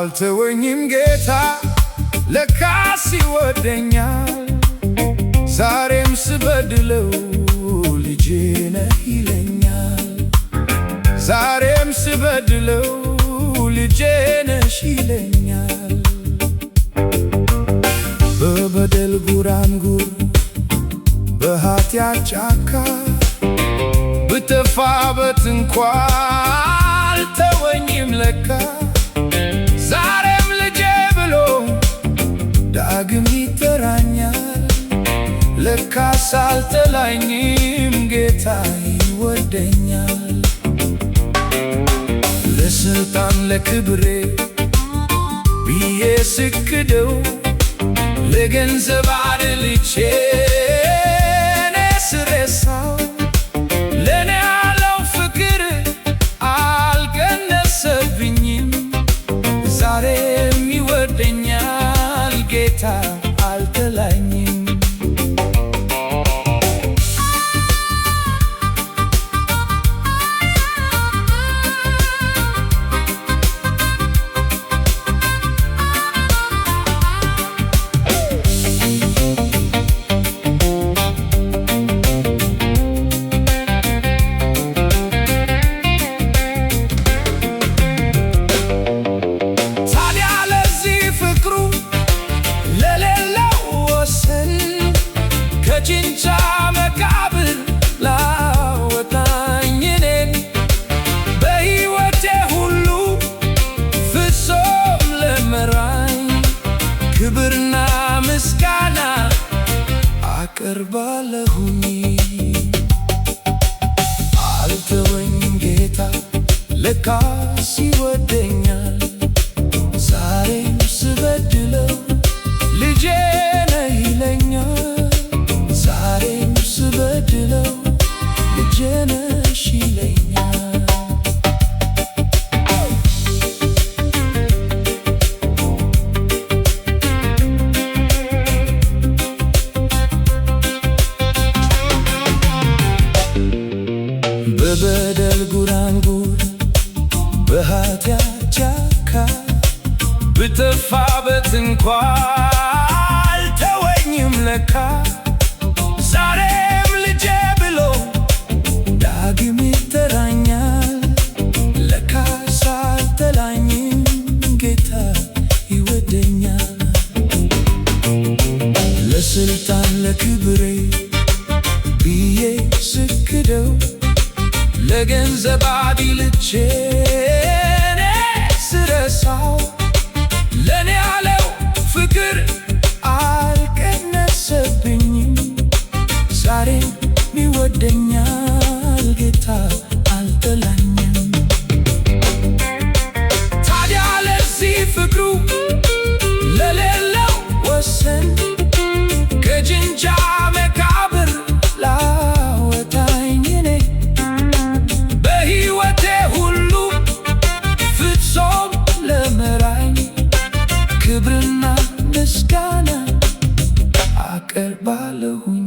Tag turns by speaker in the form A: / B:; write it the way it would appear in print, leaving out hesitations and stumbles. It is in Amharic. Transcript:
A: አልተወኝም ጌታ ለካስ ይወደኛል። ዛሬም ስበድለው ልጄ ነህ ይለኛል። ዛሬም ስበድለው ልጄ ነሽ ይለኛል። በበደል ጉራንጉር በኃጢአት ጫካ ብተፋበት እንኳ አልተወኝም ለካ። ዛሬም ልጄ ብሎ ዳግም ይጠራኛል። ለካስ አልጠላኝም ጌታ ይወደኛል። ለስልጣን ለክብሬ ብዬ ስክደው ለገንዘብ አድልቼ እኔ ስረሳው ለኔ ያለው ፍቅር አልቀነሰብኝም። ዛሬም ይወደኛል ጌታ አልጠላኝም። ከጭንጫ መቃብር ላወጣኝ እኔን በሕይወቴ ሁሉ ፍጹም ለመራኝ ክብርና ምስጋና አቀርባለሁኝ። አልተወኝም ጌታ ለካስ ይወደኛል። ዛሬም ስበድለው ልጄ ነህ ይለኛል። ዛሬም ስበድለው ልጄ ነሽ ይለኛል። በበደል ጉራንጉር በኃጢአት ጫካ ብተፋበት እንኳ አልተወኝም ለካ። ዛሬም ልጄ ብሎ ዳግም ይጠራኛል። ለካስ አልጠላኝም ጌታ ይወደኛል። ለስልጣን ለክብሬ ብዬ ስክደው ለገንዘብ አድልቼ እኔ ስረሳው ለኔ ያለው ፍቅር አልቀነሰብኝም። ዛሬም ይወደኛል ጌታ አልጠላኝም። ታዲያ ለዚህ ፍቅሩ ለሌለው ወሰን ከጭንጫ መቃብር ላወጣኝ እኔን በሕይወቴ ሁሉ ፍጹም ለመራኝ ክብርና ምስጋና አቀርባለሁኝ።